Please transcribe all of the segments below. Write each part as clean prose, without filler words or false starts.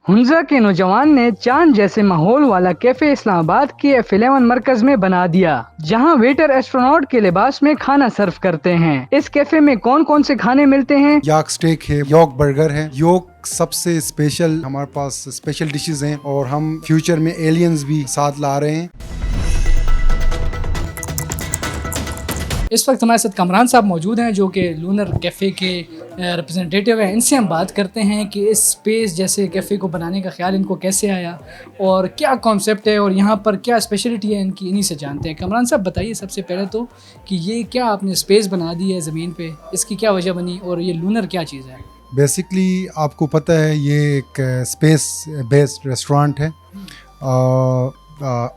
हुंजा के नौजवान ने चांद जैसे माहौल वाला कैफे इस्लामाबाद के F11 मरकज में बना दिया, जहां वेटर एस्ट्रोनॉट के लिबास में खाना सर्व करते हैं। इस कैफे में कौन कौन से खाने मिलते हैं? याक स्टेक है, योक बर्गर है। योक सबसे स्पेशल हमारे पास स्पेशल डिशेस हैं और हम फ्यूचर में एलियंस भी साथ ला रहे हैं। इस वक्त हमारे साथ कमरान साहब मौजूद हैं जो कि लूनर कैफ़े के रिप्रेजेंटेटिव हैं। इनसे हम बात करते हैं कि इस स्पेस जैसे कैफ़े को बनाने का ख्याल इनको कैसे आया और क्या कॉन्सेप्ट है और यहाँ पर क्या स्पेशलिटी है इनकी, इन्हीं से जानते हैं। कमरान साहब बताइए सबसे पहले तो कि ये क्या आपने स्पेस बना दी है ज़मीन पे, इसकी क्या वजह बनी और ये लूनर क्या चीज़ है? बेसिकली आपको पता है ये एक स्पेस बेस्ड रेस्टोरेंट है।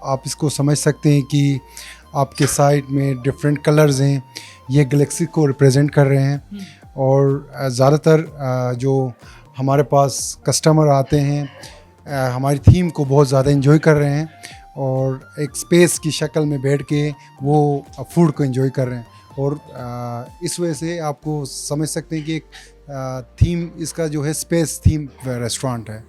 आप इसको समझ सकते हैं कि आपके साइड में डिफरेंट कलर्स हैं, ये गैलेक्सी को रिप्रेजेंट कर रहे हैं। और ज़्यादातर जो हमारे पास कस्टमर आते हैं हमारी थीम को बहुत ज़्यादा एंजॉय कर रहे हैं और एक स्पेस की शक्ल में बैठ के वो फूड को एंजॉय कर रहे हैं। और इस वजह से आपको समझ सकते हैं कि एक थीम इसका जो है स्पेस थीम रेस्टोरेंट है।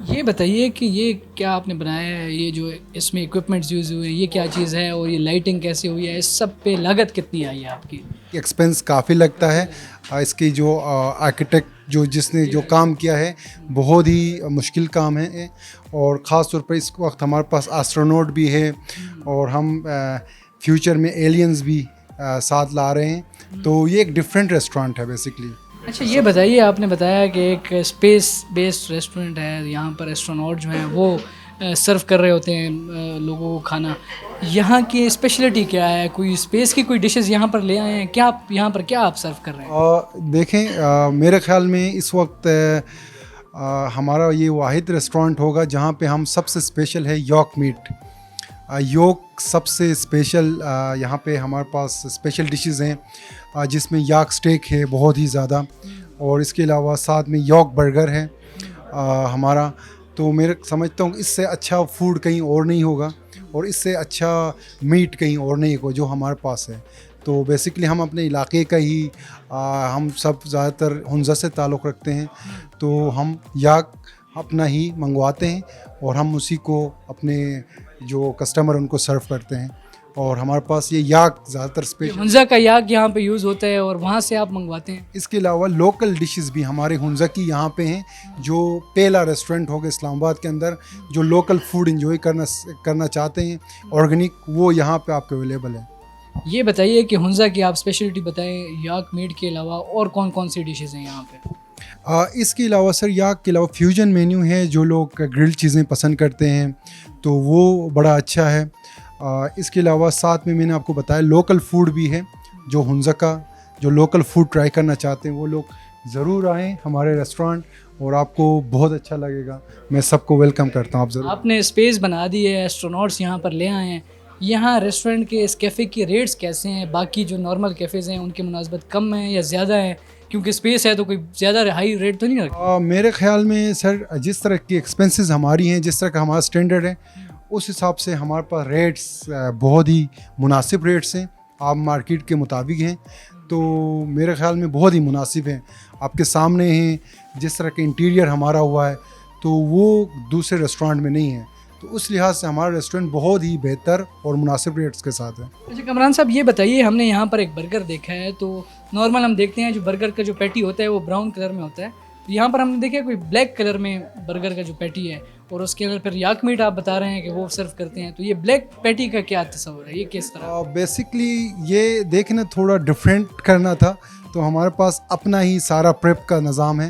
ये बताइए कि ये क्या आपने बनाया है, ये जो इसमें इक्विपमेंट्स यूज़ हुए हैं ये क्या चीज़ है और ये लाइटिंग कैसे हुई है, इस सब पे लागत कितनी आई है आपकी? एक्सपेंस काफ़ी लगता है। इसकी जो आर्किटेक्ट जिसने जो काम किया है बहुत ही मुश्किल काम है और ख़ास तौर पर इस वक्त हमारे पास एस्ट्रोनॉट भी है और हम फ्यूचर में एलियंस भी साथ ला रहे हैं। तो ये एक डिफरेंट रेस्टोरेंट है बेसिकली। अच्छा ये बताइए, आपने बताया कि एक स्पेस बेस्ड रेस्टोरेंट है, यहाँ पर एस्ट्रोनॉट जो हैं वो सर्व कर रहे होते हैं लोगों को खाना। यहाँ की स्पेशलिटी क्या है? कोई स्पेस की कोई डिशेस यहाँ पर ले आए हैं क्या आप? यहाँ पर क्या आप सर्व कर रहे हैं? देखें मेरे ख्याल में इस वक्त हमारा ये वाहिद रेस्टोरेंट होगा जहाँ पे हम सबसे स्पेशल है योक मीट। योक सबसे स्पेशल यहाँ पे हमारे पास स्पेशल डिशेस हैं जिसमें याक स्टेक है बहुत ही ज़्यादा, और इसके अलावा साथ में योक बर्गर है हमारा। तो मेरे समझता हूँ इससे अच्छा फूड कहीं और नहीं होगा और इससे अच्छा मीट कहीं और नहीं होगा जो हमारे पास है। तो बेसिकली हम अपने इलाके का ही हम सब ज़्यादातर हुंजा से ताल्लुक़ रखते हैं, तो हम याक अपना ही मंगवाते हैं और हम उसी को अपने जो कस्टमर उनको सर्व करते हैं। और हमारे पास ये याक ज़्यादातर स्पेशल हुंजा का याक यहाँ पे यूज़ होता है और वहाँ से आप मंगवाते हैं। इसके अलावा लोकल डिशेस भी हमारे हुंजा की यहाँ पे हैं। जो पहला रेस्टोरेंट होगा इस्लामाबाद के अंदर जो लोकल फूड एंजॉय करना चाहते हैं ऑर्गेनिक, वो यहाँ पे आपको अवेलेबल है। ये बताइए कि हुंजा की आप स्पेशलिटी बताएं, याक मीट के अलावा और कौन कौन सी डिशेज़ हैं यहाँ पे? इसके अलावा सर याक के अलावा फ्यूजन मेन्यू है, जो लोग ग्रिल्ड चीज़ें पसंद करते हैं तो वो बड़ा अच्छा है। इसके अलावा साथ में मैंने आपको बताया लोकल फूड भी है। जो हुंजा का जो लोकल फूड ट्राई करना चाहते हैं वो लोग ज़रूर आएँ हमारे रेस्टोरेंट और आपको बहुत अच्छा लगेगा। मैं सबको वेलकम करता हूँ। आप ज़रूर। आपने स्पेस बना दी है, एस्ट्रोनॉट्स यहाँ पर ले आए हैं। यहाँ रेस्टोरेंट के इस कैफ़े के रेट्स कैसे हैं? बाकी जो नॉर्मल कैफ़ेज़ हैं उनके मुनासबत कम हैं या ज़्यादा है? क्योंकि स्पेस है तो कोई ज़्यादा हाई रेट तो नहीं रखता। मेरे ख्याल में सर जिस तरह की एक्सपेंसेस हमारी हैं, जिस तरह का हमारा स्टैंडर्ड है, उस हिसाब से हमारे पास रेट्स बहुत ही मुनासिब रेट्स हैं। आप मार्केट के मुताबिक हैं तो मेरे ख्याल में बहुत ही मुनासिब हैं। आपके सामने हैं जिस तरह का इंटीरियर हमारा हुआ है तो वो दूसरे रेस्टोरेंट में नहीं है। तो उस लिहाज से हमारा रेस्टोरेंट बहुत ही बेहतर और मुनासिब रेट्स के साथ है। अच्छा कमरान साहब ये बताइए, हमने यहाँ पर एक बर्गर देखा है तो नॉर्मल हम देखते हैं जो बर्गर का जो पैटी होता है वो ब्राउन कलर में होता है। यहाँ पर हमने देखा कोई ब्लैक कलर में बर्गर का जो पैटी है और उसके अंदर फिर याक मीट आप बता रहे हैं कि वो सर्व करते हैं। तो ये ब्लैक पैटी का क्या तस्वर है, ये किस तरह? बेसिकली ये देखना थोड़ा डिफरेंट करना था तो हमारे पास अपना ही सारा प्रेप का निज़ाम है।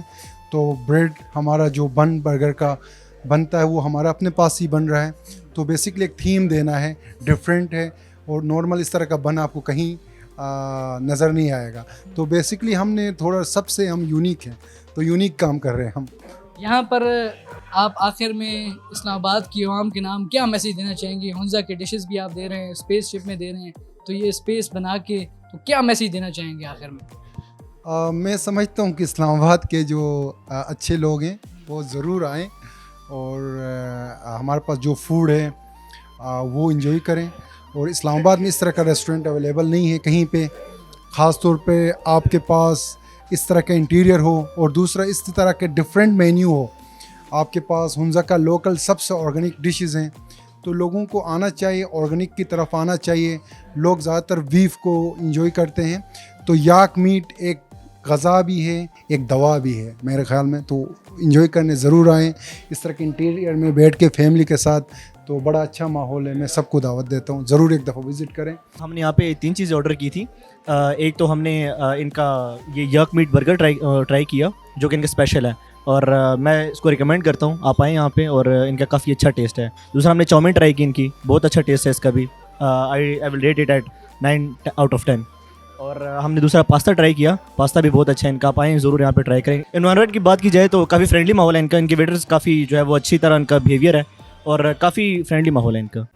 तो ब्रेड हमारा जो बन बर्गर का बनता है वो हमारा अपने पास ही बन रहा है। तो बेसिकली एक थीम देना है, डिफरेंट है और नॉर्मल इस तरह का बन आपको कहीं नज़र नहीं आएगा। तो बेसिकली हमने थोड़ा सबसे हम यूनिक हैं, तो यूनिक काम कर रहे हैं हम यहाँ पर। आप आखिर में इस्लामाबाद की आवाम के नाम क्या मैसेज देना चाहेंगे? हुंजा के डिशेस भी आप दे रहे हैं, स्पेस शिप में दे रहे हैं, तो ये स्पेस बना के तो क्या मैसेज देना चाहेंगे आखिर में? मैं समझता हूँ कि इस्लामाबाद के जो अच्छे लोग हैं वो ज़रूर आएँ और हमारे पास जो फूड है वो इंजॉय करें। और इस्लामाबाद में इस तरह का रेस्टोरेंट अवेलेबल नहीं है कहीं पे। ख़ास तौर पे आपके पास इस तरह का इंटीरियर हो और दूसरा इस तरह के डिफरेंट मेन्यू हो आपके पास हुंजा का लोकल सबसे ऑर्गेनिक डिशेस हैं, तो लोगों को आना चाहिए, ऑर्गेनिक की तरफ आना चाहिए। लोग ज़्यादातर बीफ को इंजॉय करते हैं, तो याक मीट एक ग़ज़ा भी है, एक दवा भी है मेरे ख़्याल में, तो इंजॉय करने ज़रूर आएँ। इस तरह के इंटीरियर में बैठ के फैमिली के साथ, तो बड़ा अच्छा माहौल है। मैं सबको दावत देता हूँ, ज़रूर एक दफ़ा विज़िट करें। हमने यहाँ पे 3 चीज़ें ऑर्डर की थी। एक तो हमने इनका ये यक मीट बर्गर ट्राई किया, जो कि इनका स्पेशल है, और मैं इसको रिकमेंड करता हूँ, आप आएँ यहाँ पे, और इनका काफ़ी अच्छा टेस्ट है। दूसरा हमने चाउमीन ट्राई की इनकी, बहुत अच्छा टेस्ट है इसका भी। I will rate it at 9 out of 10। और हमने दूसरा पास्ता ट्राई किया, पास्ता भी बहुत अच्छा है इनका, आप आएँ ज़रूर यहाँ पे ट्राई करें। एनवायरनमेंट की बात की जाए तो काफ़ी फ्रेंडली माहौल है इनका, इनके वेटर्स काफ़ी जो है वो अच्छी तरह, इनका बिहेवियर है, और काफ़ी फ्रेंडली माहौल है इनका।